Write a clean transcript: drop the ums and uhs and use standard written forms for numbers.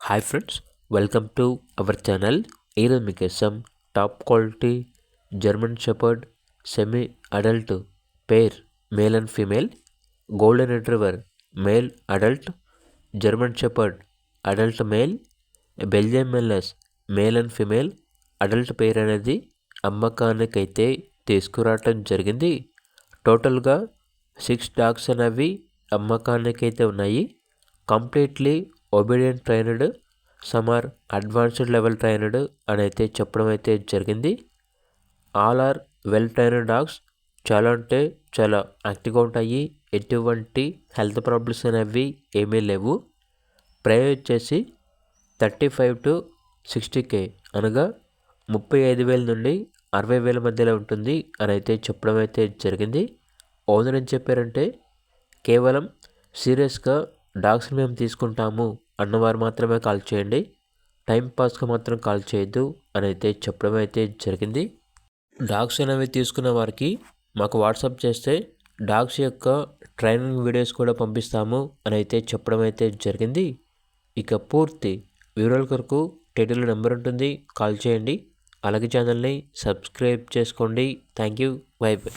Hi friends, welcome to our channel. ఈరోజు మీకోసం top quality German shepherd semi adult pair male and female, golden retriever male adult, German shepherd adult male, Belgian malinois male and female adult pair అనేది అమ్మకానికైతే తీసుకురావటం జరిగింది. టోటల్గా 6 dogs అనేవి అమ్మకానికైతే ఉన్నాయి. Completely obedient trained, some are advanced level trained అని అయితే చెప్పడం అయితే జరిగింది. All are well trained dogs. చాలా అంటే చాలా యాక్టివ్గా ఉంటాయి. ఎటువంటి హెల్త్ ప్రాబ్లమ్స్ అనేవి ఏమీ లేవు. ప్రైస్ వచ్చేసి 35 to 60K అనగా 35,000 నుండి 60,000 మధ్యలో ఉంటుంది అని అయితే చెప్పడం అయితే జరిగింది. ఓనర్ ఏం చెప్పారంటే, కేవలం సీరియస్గా డాగ్స్ని మేము తీసుకుంటాము అన్నవారు మాత్రమే కాల్ చేయండి, టైంపాస్గా మాత్రం కాల్ చేయొద్దు అని అయితే చెప్పడం అయితే జరిగింది. డాగ్స్ అనేవి తీసుకున్న వారికి మాకు వాట్సాప్ చేస్తే డాగ్స్ యొక్క ట్రైనింగ్ వీడియోస్ కూడా పంపిస్తాము అని అయితే చెప్పడం అయితే జరిగింది. ఇక పూర్తి వివరాల కొరకు టైటిల్ నెంబర్ ఉంటుంది, కాల్ చేయండి. అలాగే ఛానల్ని సబ్స్క్రైబ్ చేసుకోండి. Thank you. By by.